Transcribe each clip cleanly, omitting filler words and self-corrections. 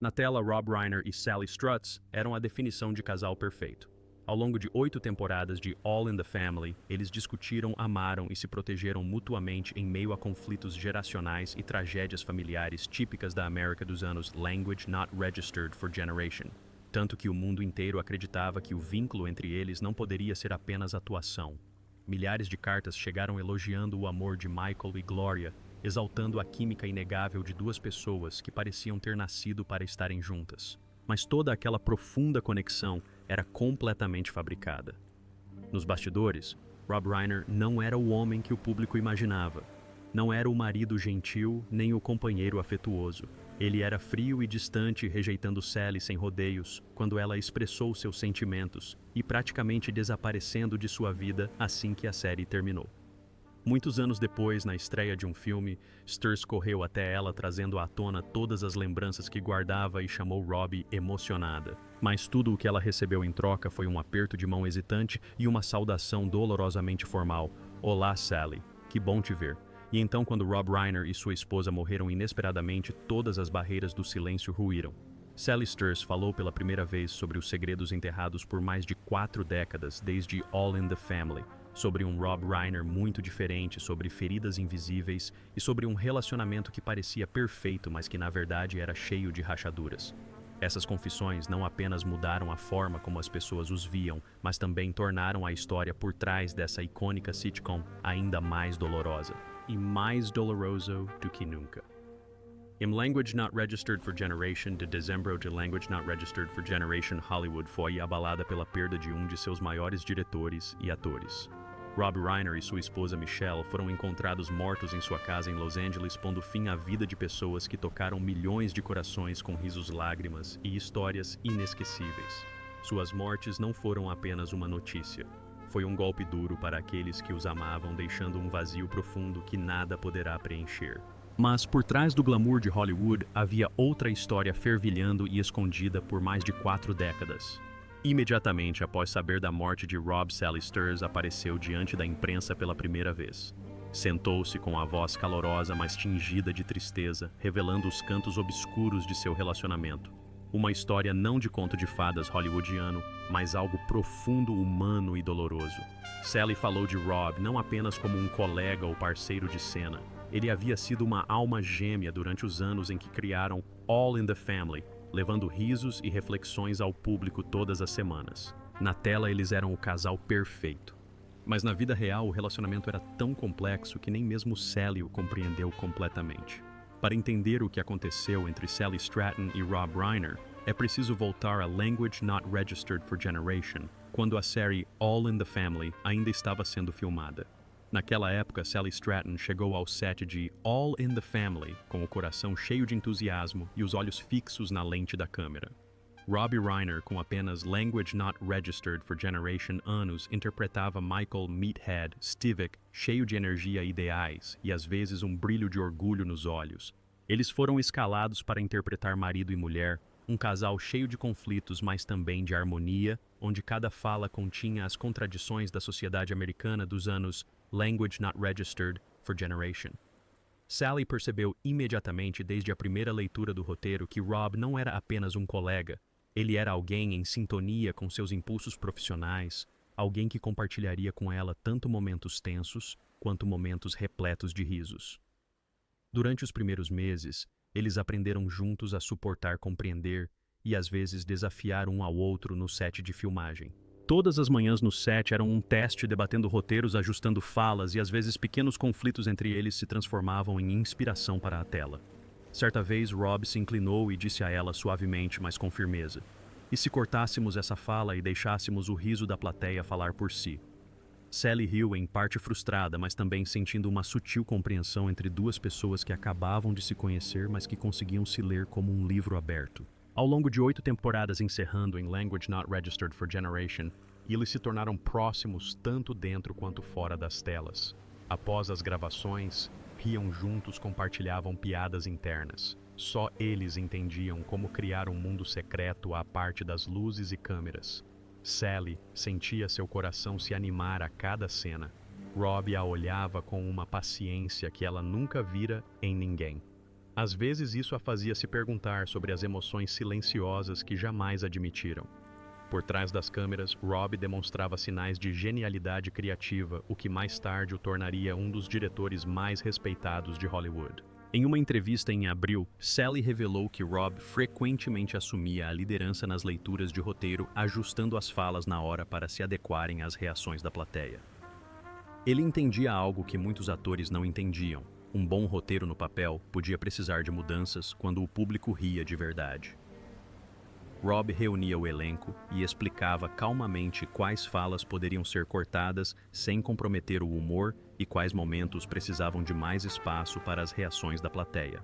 Na tela, Rob Reiner e Sally Struts eram a definição de casal perfeito. Ao longo de 8 temporadas de All in the Family, eles discutiram, amaram e se protegeram mutuamente em meio a conflitos geracionais e tragédias familiares típicas da América dos anos Language Not Registered for Generation. Tanto que o mundo inteiro acreditava que o vínculo entre eles não poderia ser apenas atuação. Milhares de cartas chegaram elogiando o amor de Michael e Gloria, exaltando a química inegável de duas pessoas que pareciam ter nascido para estarem juntas. Mas toda aquela profunda conexão era completamente fabricada. Nos bastidores, Rob Reiner não era o homem que o público imaginava. Não era o marido gentil, nem o companheiro afetuoso. Ele era frio e distante, rejeitando Sally sem rodeios, quando ela expressou seus sentimentos, e praticamente desaparecendo de sua vida assim que a série terminou. Muitos anos depois, na estreia de um filme, Sturz correu até ela trazendo à tona todas as lembranças que guardava e chamou Robbie emocionada. Mas tudo o que ela recebeu em troca foi um aperto de mão hesitante e uma saudação dolorosamente formal. "Olá, Sally. Que bom te ver." E então, quando Rob Reiner e sua esposa morreram inesperadamente, todas as barreiras do silêncio ruíram. Sally Sturz falou pela primeira vez sobre os segredos enterrados por mais de 4 décadas, desde All in the Family, sobre um Rob Reiner muito diferente, sobre feridas invisíveis e sobre um relacionamento que parecia perfeito, mas que na verdade era cheio de rachaduras. Essas confissões não apenas mudaram a forma como as pessoas os viam, mas também tornaram a história por trás dessa icônica sitcom ainda mais dolorosa. E mais doloroso do que nunca. Em Language Not Registered for Generation, de dezembro de Language Not Registered for Generation, Hollywood foi abalada pela perda de um de seus maiores diretores e atores. Rob Reiner e sua esposa Michelle foram encontrados mortos em sua casa em Los Angeles, pondo fim à vida de pessoas que tocaram milhões de corações com risos, lágrimas e histórias inesquecíveis. Suas mortes não foram apenas uma notícia. Foi um golpe duro para aqueles que os amavam, deixando um vazio profundo que nada poderá preencher. Mas por trás do glamour de Hollywood havia outra história fervilhando e escondida por mais de 4 décadas. Imediatamente após saber da morte de Rob, Sally Sturz apareceu diante da imprensa pela primeira vez. Sentou-se com a voz calorosa, mas tingida de tristeza, revelando os cantos obscuros de seu relacionamento. Uma história não de conto de fadas hollywoodiano, mas algo profundo, humano e doloroso. Sally falou de Rob não apenas como um colega ou parceiro de cena. Ele havia sido uma alma gêmea durante os anos em que criaram All in the Family, levando risos e reflexões ao público todas as semanas. Na tela, eles eram o casal perfeito. Mas na vida real, o relacionamento era tão complexo que nem mesmo Sally o compreendeu completamente. Para entender o que aconteceu entre Sally Stratton e Rob Reiner, é preciso voltar a Language Not Registered for Generation, quando a série All in the Family ainda estava sendo filmada. Naquela época, Sally Stratton chegou ao set de All in the Family com o coração cheio de entusiasmo e os olhos fixos na lente da câmera. Rob Reiner, com apenas Language Not Registered for Generation anos, interpretava Michael Meathead Stivic, cheio de energia e ideais, e às vezes um brilho de orgulho nos olhos. Eles foram escalados para interpretar marido e mulher, um casal cheio de conflitos, mas também de harmonia, onde cada fala continha as contradições da sociedade americana dos anos Language Not Registered for Generation. Sally percebeu imediatamente desde a primeira leitura do roteiro que Rob não era apenas um colega. Ele era alguém em sintonia com seus impulsos profissionais, alguém que compartilharia com ela tanto momentos tensos quanto momentos repletos de risos. Durante os primeiros meses, eles aprenderam juntos a suportar, compreender e às vezes desafiar um ao outro no set de filmagem. Todas as manhãs no set eram um teste, debatendo roteiros, ajustando falas e às vezes pequenos conflitos entre eles se transformavam em inspiração para a tela. Certa vez, Rob se inclinou e disse a ela suavemente, mas com firmeza: "E se cortássemos essa fala e deixássemos o riso da plateia falar por si?" Sally riu, em parte frustrada, mas também sentindo uma sutil compreensão entre duas pessoas que acabavam de se conhecer, mas que conseguiam se ler como um livro aberto. Ao longo de 8 temporadas encerrando em Language Not Registered for Generation, eles se tornaram próximos tanto dentro quanto fora das telas. Após as gravações, riam juntos, compartilhavam piadas internas. Só eles entendiam como criar um mundo secreto à parte das luzes e câmeras. Sally sentia seu coração se animar a cada cena. Rob a olhava com uma paciência que ela nunca vira em ninguém. Às vezes isso a fazia se perguntar sobre as emoções silenciosas que jamais admitiram. Por trás das câmeras, Rob demonstrava sinais de genialidade criativa, o que mais tarde o tornaria um dos diretores mais respeitados de Hollywood. Em uma entrevista em abril, Sally revelou que Rob frequentemente assumia a liderança nas leituras de roteiro, ajustando as falas na hora para se adequarem às reações da plateia. Ele entendia algo que muitos atores não entendiam. Um bom roteiro no papel podia precisar de mudanças quando o público ria de verdade. Rob reunia o elenco e explicava calmamente quais falas poderiam ser cortadas sem comprometer o humor e quais momentos precisavam de mais espaço para as reações da plateia.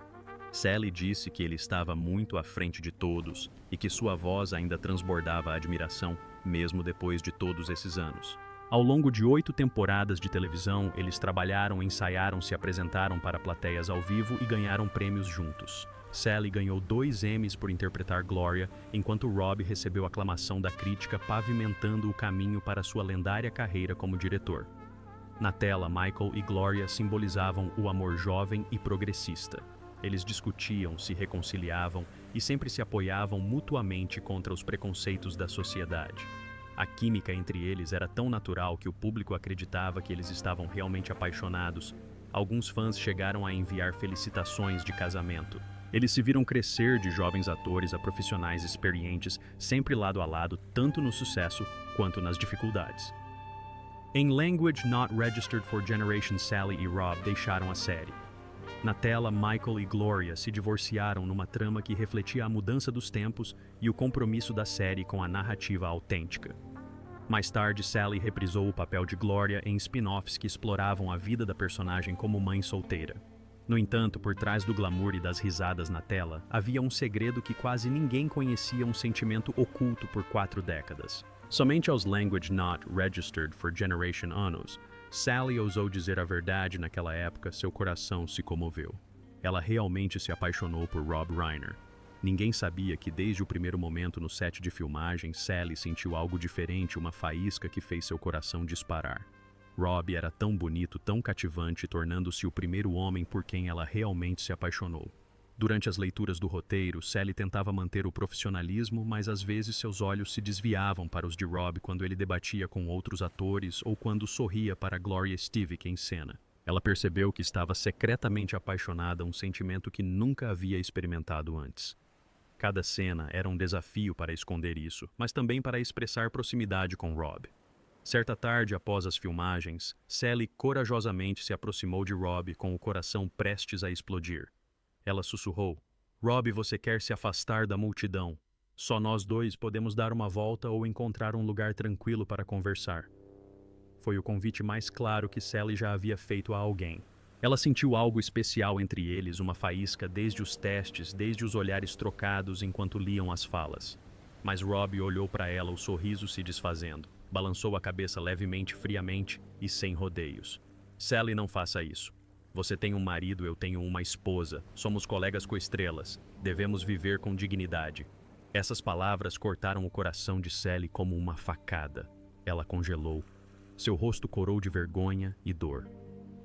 Sally disse que ele estava muito à frente de todos e que sua voz ainda transbordava a admiração, mesmo depois de todos esses anos. Ao longo de 8 temporadas de televisão, eles trabalharam, ensaiaram, se apresentaram para plateias ao vivo e ganharam prêmios juntos. Sally ganhou 2 Emmys por interpretar Gloria, enquanto Rob recebeu aclamação da crítica, pavimentando o caminho para sua lendária carreira como diretor. Na tela, Michael e Gloria simbolizavam o amor jovem e progressista. Eles discutiam, se reconciliavam e sempre se apoiavam mutuamente contra os preconceitos da sociedade. A química entre eles era tão natural que o público acreditava que eles estavam realmente apaixonados. Alguns fãs chegaram a enviar felicitações de casamento. Eles se viram crescer de jovens atores a profissionais experientes, sempre lado a lado, tanto no sucesso quanto nas dificuldades. Em Language Not Registered for Generation, Sally e Rob deixaram a série. Na tela, Michael e Gloria se divorciaram numa trama que refletia a mudança dos tempos e o compromisso da série com a narrativa autêntica. Mais tarde, Sally reprisou o papel de Gloria em spin-offs que exploravam a vida da personagem como mãe solteira. No entanto, por trás do glamour e das risadas na tela, havia um segredo que quase ninguém conhecia, um sentimento oculto por 4 décadas. Somente aos Language Not Registered for Generation anos, Sally ousou dizer a verdade. Naquela época, seu coração se comoveu. Ela realmente se apaixonou por Rob Reiner. Ninguém sabia que desde o primeiro momento no set de filmagem, Sally sentiu algo diferente, uma faísca que fez seu coração disparar. Rob era tão bonito, tão cativante, tornando-se o primeiro homem por quem ela realmente se apaixonou. Durante as leituras do roteiro, Sally tentava manter o profissionalismo, mas às vezes seus olhos se desviavam para os de Rob quando ele debatia com outros atores ou quando sorria para Gloria Stevick em cena. Ela percebeu que estava secretamente apaixonada, um sentimento que nunca havia experimentado antes. Cada cena era um desafio para esconder isso, mas também para expressar proximidade com Rob. Certa tarde, após as filmagens, Sally corajosamente se aproximou de Rob com o coração prestes a explodir. Ela sussurrou: "Rob, você quer se afastar da multidão. Só nós dois podemos dar uma volta ou encontrar um lugar tranquilo para conversar." Foi o convite mais claro que Sally já havia feito a alguém. Ela sentiu algo especial entre eles, uma faísca desde os testes, desde os olhares trocados enquanto liam as falas. Mas Rob olhou para ela, o sorriso se desfazendo. Balançou a cabeça levemente, friamente e sem rodeios. "Sally, não faça isso. Você tem um marido, eu tenho uma esposa. Somos colegas coestrelas. Devemos viver com dignidade." Essas palavras cortaram o coração de Sally como uma facada. Ela congelou. Seu rosto corou de vergonha e dor.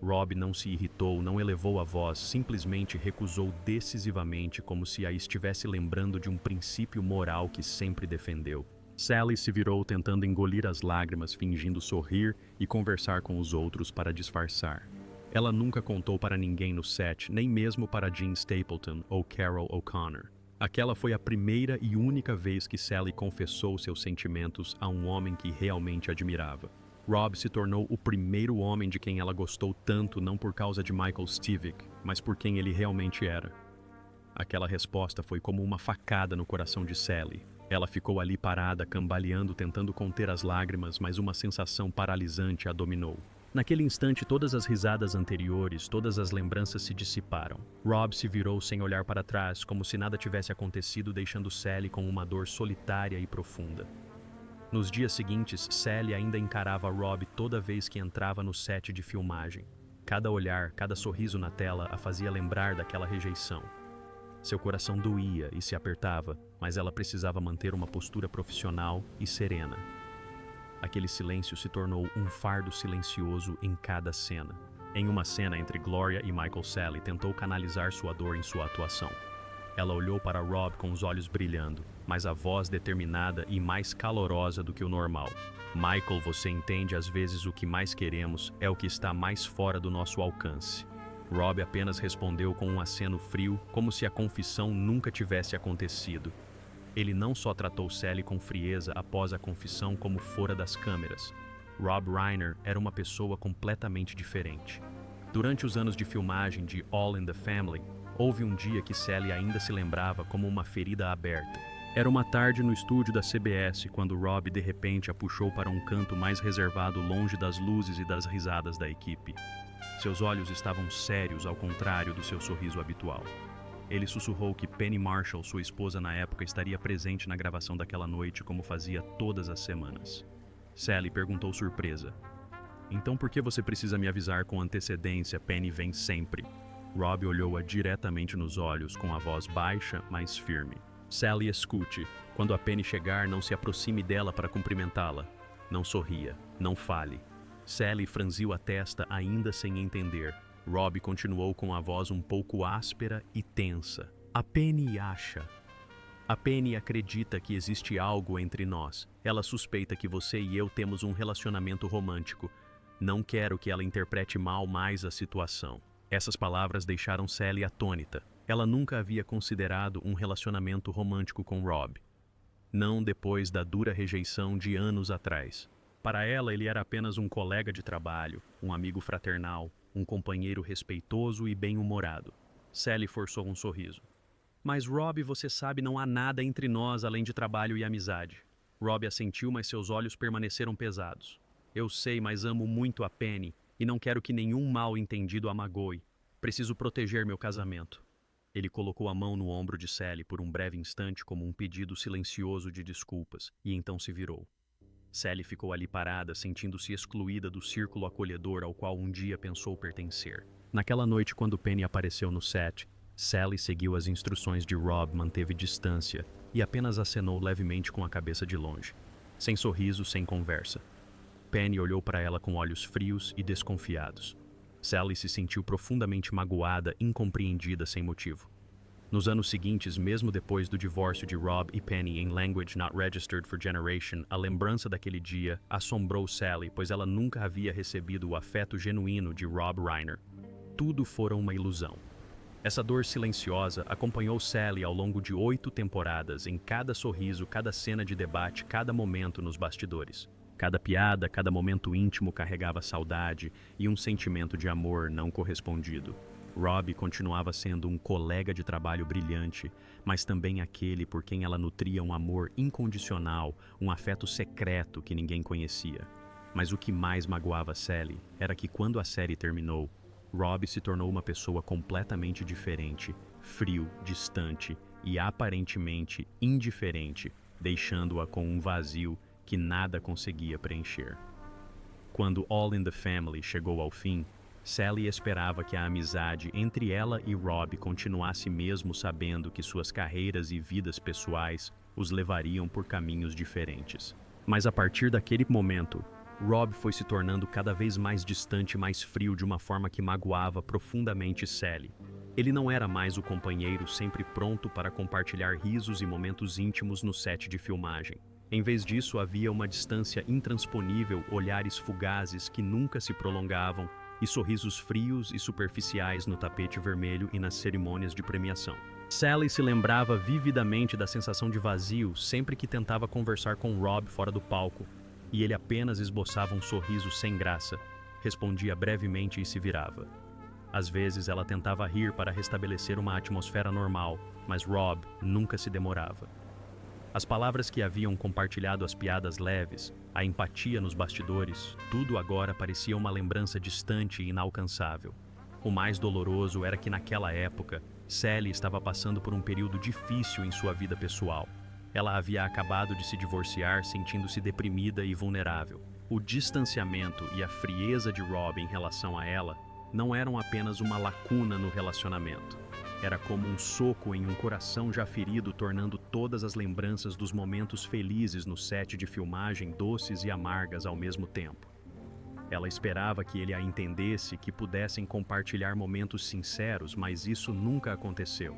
Rob não se irritou, não elevou a voz, simplesmente recusou decisivamente, como se a estivesse lembrando de um princípio moral que sempre defendeu. Sally se virou, tentando engolir as lágrimas, fingindo sorrir e conversar com os outros para disfarçar. Ela nunca contou para ninguém no set, nem mesmo para Jean Stapleton ou Carol O'Connor. Aquela foi a primeira e única vez que Sally confessou seus sentimentos a um homem que realmente admirava. Rob se tornou o primeiro homem de quem ela gostou tanto, não por causa de Michael Stevick, mas por quem ele realmente era. Aquela resposta foi como uma facada no coração de Sally. Ela ficou ali parada, cambaleando, tentando conter as lágrimas, mas uma sensação paralisante a dominou. Naquele instante, todas as risadas anteriores, todas as lembranças se dissiparam. Rob se virou sem olhar para trás, como se nada tivesse acontecido, deixando Sally com uma dor solitária e profunda. Nos dias seguintes, Sally ainda encarava Rob toda vez que entrava no set de filmagem. Cada olhar, cada sorriso na tela a fazia lembrar daquela rejeição. Seu coração doía e se apertava, mas ela precisava manter uma postura profissional e serena. Aquele silêncio se tornou um fardo silencioso em cada cena. Em uma cena entre Gloria e Michael, Sally tentou canalizar sua dor em sua atuação. Ela olhou para Rob com os olhos brilhando, mas a voz determinada e mais calorosa do que o normal. Michael, você entende, às vezes o que mais queremos é o que está mais fora do nosso alcance. Rob apenas respondeu com um aceno frio, como se a confissão nunca tivesse acontecido. Ele não só tratou Sally com frieza após a confissão como fora das câmeras. Rob Reiner era uma pessoa completamente diferente. Durante os anos de filmagem de All in the Family, houve um dia que Sally ainda se lembrava como uma ferida aberta. Era uma tarde no estúdio da CBS quando Rob de repente a puxou para um canto mais reservado longe das luzes e das risadas da equipe. Seus olhos estavam sérios ao contrário do seu sorriso habitual. Ele sussurrou que Penny Marshall, sua esposa na época, estaria presente na gravação daquela noite como fazia todas as semanas. Sally perguntou surpresa. Então por que você precisa me avisar com antecedência? Penny vem sempre. Rob olhou-a diretamente nos olhos com a voz baixa, mas firme. Sally, escute. Quando a Penny chegar, não se aproxime dela para cumprimentá-la. Não sorria. Não fale. Sally franziu a testa ainda sem entender. Rob continuou com a voz um pouco áspera e tensa. A Penny acha. A Penny acredita que existe algo entre nós. Ela suspeita que você e eu temos um relacionamento romântico. Não quero que ela interprete mal mais a situação. Essas palavras deixaram Sally atônita. Ela nunca havia considerado um relacionamento romântico com Rob. Não depois da dura rejeição de anos atrás. Para ela, ele era apenas um colega de trabalho, um amigo fraternal, um companheiro respeitoso e bem-humorado. Sally forçou um sorriso. Mas Rob, você sabe, não há nada entre nós além de trabalho e amizade. Rob assentiu, mas seus olhos permaneceram pesados. Eu sei, mas amo muito a Penny e não quero que nenhum mal-entendido a magoe. Preciso proteger meu casamento. Ele colocou a mão no ombro de Sally por um breve instante como um pedido silencioso de desculpas e então se virou. Sally ficou ali parada, sentindo-se excluída do círculo acolhedor ao qual um dia pensou pertencer. Naquela noite, quando Penny apareceu no set, Sally seguiu as instruções de Rob, manteve distância e apenas acenou levemente com a cabeça de longe. Sem sorriso, sem conversa. Penny olhou para ela com olhos frios e desconfiados. Sally se sentiu profundamente magoada, incompreendida sem motivo. Nos anos seguintes, mesmo depois do divórcio de Rob e Penny em Language Not Registered for Generation, a lembrança daquele dia assombrou Sally, pois ela nunca havia recebido o afeto genuíno de Rob Reiner. Tudo fora uma ilusão. Essa dor silenciosa acompanhou Sally ao longo de 8 temporadas, em cada sorriso, cada cena de debate, cada momento nos bastidores. Cada piada, cada momento íntimo carregava saudade e um sentimento de amor não correspondido. Rob continuava sendo um colega de trabalho brilhante, mas também aquele por quem ela nutria um amor incondicional, um afeto secreto que ninguém conhecia. Mas o que mais magoava Sally era que quando a série terminou, Rob se tornou uma pessoa completamente diferente, frio, distante e aparentemente indiferente, deixando-a com um vazio que nada conseguia preencher. Quando All in the Family chegou ao fim, Sally esperava que a amizade entre ela e Rob continuasse mesmo sabendo que suas carreiras e vidas pessoais os levariam por caminhos diferentes. Mas a partir daquele momento, Rob foi se tornando cada vez mais distante e mais frio de uma forma que magoava profundamente Sally. Ele não era mais o companheiro sempre pronto para compartilhar risos e momentos íntimos no set de filmagem. Em vez disso, havia uma distância intransponível, olhares fugazes que nunca se prolongavam e sorrisos frios e superficiais no tapete vermelho e nas cerimônias de premiação. Sally se lembrava vividamente da sensação de vazio sempre que tentava conversar com Rob fora do palco, e ele apenas esboçava um sorriso sem graça, respondia brevemente e se virava. Às vezes ela tentava rir para restabelecer uma atmosfera normal, mas Rob nunca se demorava. As palavras que haviam compartilhado as piadas leves, a empatia nos bastidores, tudo agora parecia uma lembrança distante e inalcançável. O mais doloroso era que naquela época, Sally estava passando por um período difícil em sua vida pessoal. Ela havia acabado de se divorciar, sentindo-se deprimida e vulnerável. O distanciamento e a frieza de Rob em relação a ela não eram apenas uma lacuna no relacionamento. Era como um soco em um coração já ferido, tornando todas as lembranças dos momentos felizes no set de filmagem doces e amargas ao mesmo tempo. Ela esperava que ele a entendesse, que pudessem compartilhar momentos sinceros, mas isso nunca aconteceu.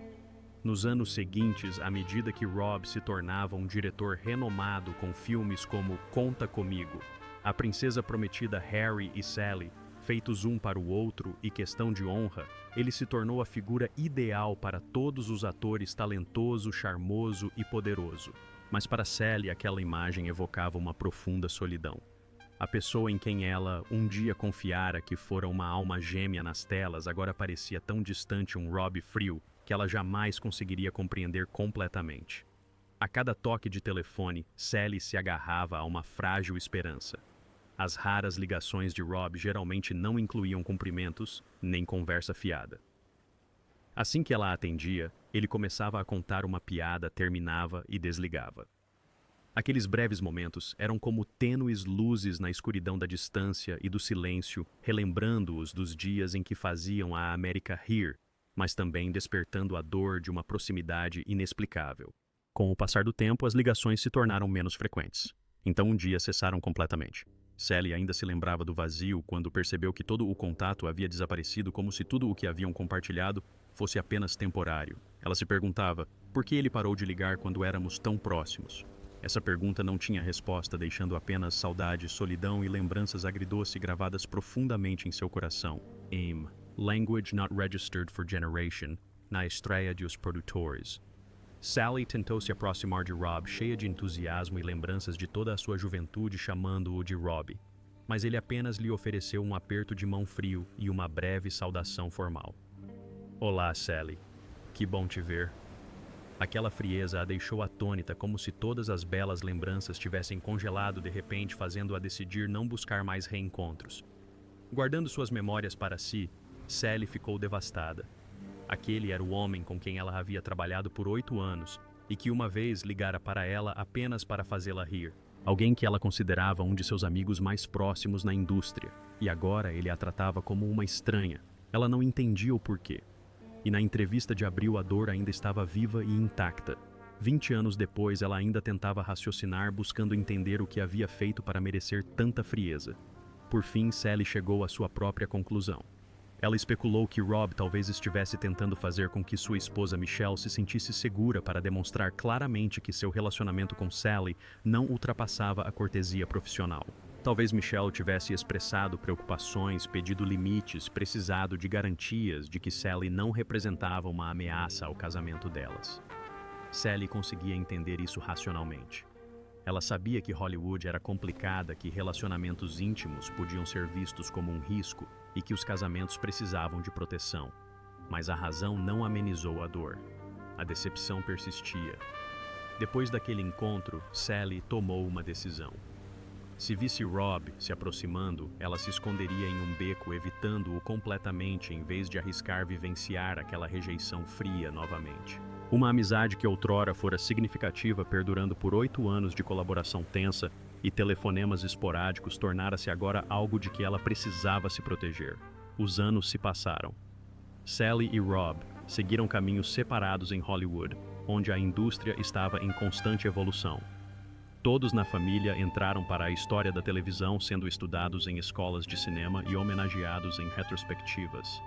Nos anos seguintes, à medida que Rob se tornava um diretor renomado com filmes como Conta Comigo, A Princesa Prometida Harry e Sally, Feitos um para o Outro e Questão de Honra, ele se tornou a figura ideal para todos os atores talentoso, charmoso e poderoso. Mas para Sally, aquela imagem evocava uma profunda solidão. A pessoa em quem ela um dia confiara que fora uma alma gêmea nas telas agora parecia tão distante um Rob frio que ela jamais conseguiria compreender completamente. A cada toque de telefone, Sally se agarrava a uma frágil esperança. As raras ligações de Rob geralmente não incluíam cumprimentos nem conversa fiada. Assim que ela a atendia, ele começava a contar uma piada, terminava e desligava. Aqueles breves momentos eram como tênues luzes na escuridão da distância e do silêncio, relembrando-os dos dias em que faziam a América rir, mas também despertando a dor de uma proximidade inexplicável. Com o passar do tempo, as ligações se tornaram menos frequentes. Então um dia cessaram completamente. Sally ainda se lembrava do vazio quando percebeu que todo o contato havia desaparecido, como se tudo o que haviam compartilhado fosse apenas temporário. Ela se perguntava por que ele parou de ligar quando éramos tão próximos. Essa pergunta não tinha resposta, deixando apenas saudade, solidão e lembranças agridoce gravadas profundamente em seu coração. AIM, Language Not Registered for Generation, na estreia de Os Produtores. Sally tentou se aproximar de Rob, cheia de entusiasmo e lembranças de toda a sua juventude, chamando-o de Rob. Mas ele apenas lhe ofereceu um aperto de mão frio e uma breve saudação formal. Olá, Sally. Que bom te ver. Aquela frieza a deixou atônita, como se todas as belas lembranças tivessem congelado de repente, fazendo-a decidir não buscar mais reencontros. Guardando suas memórias para si, Sally ficou devastada. Aquele era o homem com quem ela havia trabalhado por 8 anos e que uma vez ligara para ela apenas para fazê-la rir. Alguém que ela considerava um de seus amigos mais próximos na indústria, e agora ele a tratava como uma estranha. Ela não entendia o porquê. E na entrevista de abril a dor ainda estava viva e intacta. 20 anos depois ela ainda tentava raciocinar, buscando entender o que havia feito para merecer tanta frieza. Por fim, Sally chegou à sua própria conclusão. Ela especulou que Rob talvez estivesse tentando fazer com que sua esposa Michelle se sentisse segura para demonstrar claramente que seu relacionamento com Sally não ultrapassava a cortesia profissional. Talvez Michelle tivesse expressado preocupações, pedido limites, precisado de garantias de que Sally não representava uma ameaça ao casamento delas. Sally conseguia entender isso racionalmente. Ela sabia que Hollywood era complicada, que relacionamentos íntimos podiam ser vistos como um risco e que os casamentos precisavam de proteção. Mas a razão não amenizou a dor. A decepção persistia. Depois daquele encontro, Sally tomou uma decisão. Se visse Rob se aproximando, ela se esconderia em um beco, evitando-o completamente em vez de arriscar vivenciar aquela rejeição fria novamente. Uma amizade que outrora fora significativa, perdurando por 8 anos de colaboração tensa e telefonemas esporádicos, tornara-se agora algo de que ela precisava se proteger. Os anos se passaram. Sally e Rob seguiram caminhos separados em Hollywood, onde a indústria estava em constante evolução. Todos na família entraram para a história da televisão, sendo estudados em escolas de cinema e homenageados em retrospectivas.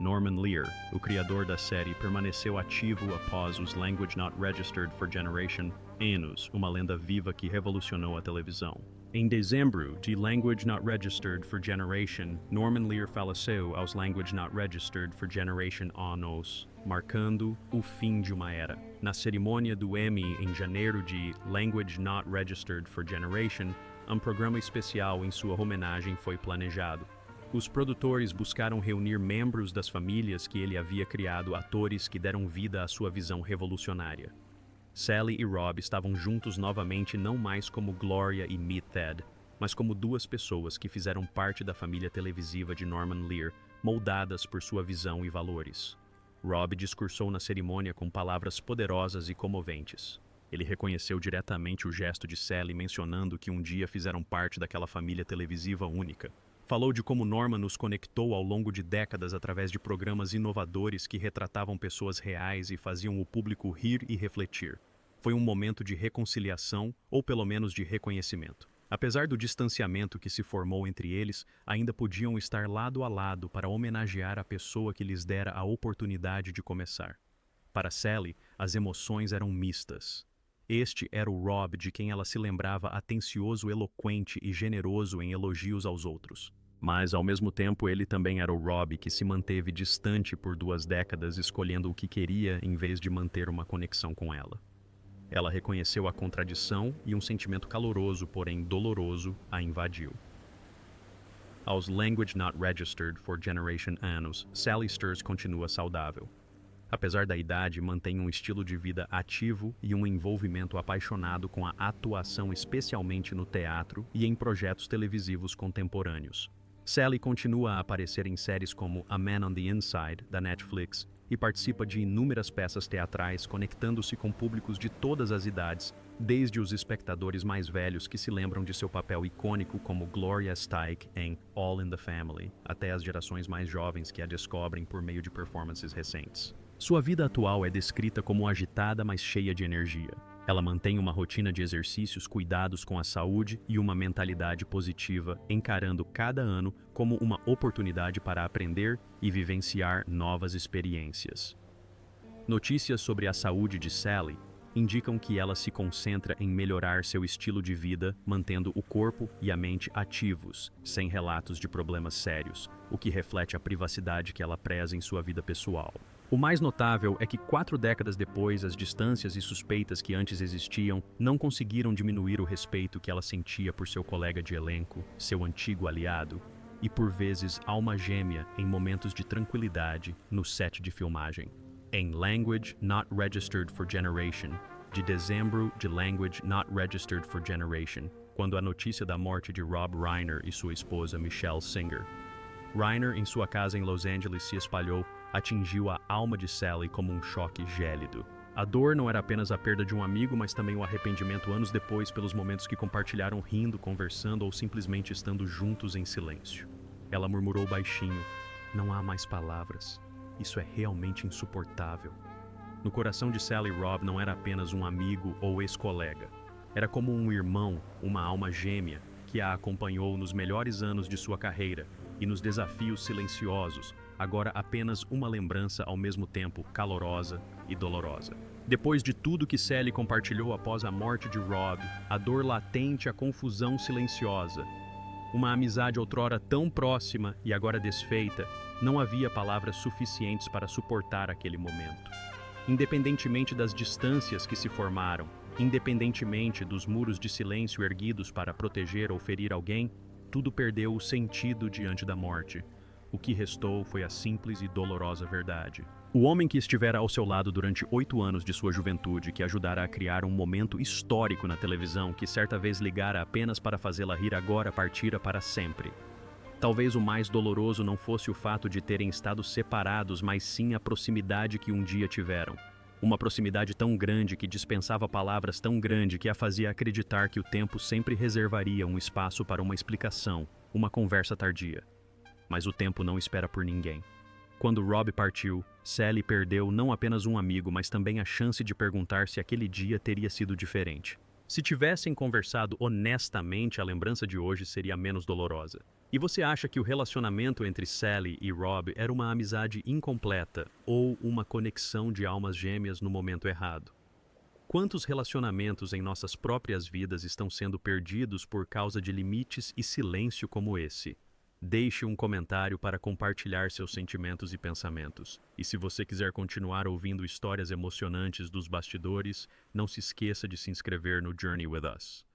Norman Lear, o criador da série, permaneceu ativo após os Language Not Registered for Generation anos, uma lenda viva que revolucionou a televisão. Em dezembro de Language Not Registered for Generation, Norman Lear faleceu aos Language Not Registered for Generation anos, marcando o fim de uma era. Na cerimônia do Emmy em janeiro de Language Not Registered for Generation, um programa especial em sua homenagem foi planejado. Os produtores buscaram reunir membros das famílias que ele havia criado, atores que deram vida à sua visão revolucionária. Sally e Rob estavam juntos novamente, não mais como Gloria e Method, mas como duas pessoas que fizeram parte da família televisiva de Norman Lear, moldadas por sua visão e valores. Rob discursou na cerimônia com palavras poderosas e comoventes. Ele reconheceu diretamente o gesto de Sally, mencionando que um dia fizeram parte daquela família televisiva única. Falou de como Norman nos conectou ao longo de décadas através de programas inovadores que retratavam pessoas reais e faziam o público rir e refletir. Foi um momento de reconciliação, ou pelo menos de reconhecimento. Apesar do distanciamento que se formou entre eles, ainda podiam estar lado a lado para homenagear a pessoa que lhes dera a oportunidade de começar. Para Sally, as emoções eram mistas. Este era o Rob de quem ela se lembrava atencioso, eloquente e generoso em elogios aos outros. Mas, ao mesmo tempo, ele também era o Rob que se manteve distante por 2 décadas, escolhendo o que queria em vez de manter uma conexão com ela. Ela reconheceu a contradição e um sentimento caloroso, porém doloroso, a invadiu. Aos Language Not Registered for Generation anos, Sally Sturz continua saudável. Apesar da idade, mantém um estilo de vida ativo e um envolvimento apaixonado com a atuação, especialmente no teatro e em projetos televisivos contemporâneos. Sally continua a aparecer em séries como A Man on the Inside, da Netflix, e participa de inúmeras peças teatrais, conectando-se com públicos de todas as idades, desde os espectadores mais velhos que se lembram de seu papel icônico como Gloria Steinem em All in the Family, até as gerações mais jovens que a descobrem por meio de performances recentes. Sua vida atual é descrita como agitada, mas cheia de energia. Ela mantém uma rotina de exercícios, cuidados com a saúde e uma mentalidade positiva, encarando cada ano como uma oportunidade para aprender e vivenciar novas experiências. Notícias sobre a saúde de Sally indicam que ela se concentra em melhorar seu estilo de vida, mantendo o corpo e a mente ativos, sem relatos de problemas sérios, o que reflete a privacidade que ela preza em sua vida pessoal. O mais notável é que 4 décadas depois, as distâncias e suspeitas que antes existiam não conseguiram diminuir o respeito que ela sentia por seu colega de elenco, seu antigo aliado, e por vezes alma gêmea em momentos de tranquilidade no set de filmagem. Em Language Not Registered for Generation, de dezembro de Language Not Registered for Generation, quando a notícia da morte de Rob Reiner e sua esposa Michelle Singer. Reiner, em sua casa em Los Angeles, se espalhou, atingiu a alma de Sally como um choque gélido. A dor não era apenas a perda de um amigo, mas também o arrependimento anos depois pelos momentos que compartilharam rindo, conversando ou simplesmente estando juntos em silêncio. Ela murmurou baixinho: "Não há mais palavras. Isso é realmente insuportável." No coração de Sally, Rob não era apenas um amigo ou ex-colega. Era como um irmão, uma alma gêmea, que a acompanhou nos melhores anos de sua carreira e nos desafios silenciosos, agora apenas uma lembrança ao mesmo tempo calorosa e dolorosa. Depois de tudo que Sally compartilhou após a morte de Rob, a dor latente, a confusão silenciosa, uma amizade outrora tão próxima e agora desfeita, não havia palavras suficientes para suportar aquele momento. Independentemente das distâncias que se formaram, independentemente dos muros de silêncio erguidos para proteger ou ferir alguém, tudo perdeu o sentido diante da morte. O que restou foi a simples e dolorosa verdade. O homem que estivera ao seu lado durante 8 anos de sua juventude, que ajudara a criar um momento histórico na televisão, que certa vez ligara apenas para fazê-la rir, agora partira para sempre. Talvez o mais doloroso não fosse o fato de terem estado separados, mas sim a proximidade que um dia tiveram. Uma proximidade tão grande que dispensava palavras, tão grande que a fazia acreditar que o tempo sempre reservaria um espaço para uma explicação, uma conversa tardia. Mas o tempo não espera por ninguém. Quando Rob partiu, Sally perdeu não apenas um amigo, mas também a chance de perguntar se aquele dia teria sido diferente. Se tivessem conversado honestamente, a lembrança de hoje seria menos dolorosa. E você acha que o relacionamento entre Sally e Rob era uma amizade incompleta ou uma conexão de almas gêmeas no momento errado? Quantos relacionamentos em nossas próprias vidas estão sendo perdidos por causa de limites e silêncio como esse? Deixe um comentário para compartilhar seus sentimentos e pensamentos. E se você quiser continuar ouvindo histórias emocionantes dos bastidores, não se esqueça de se inscrever no Journey with Us.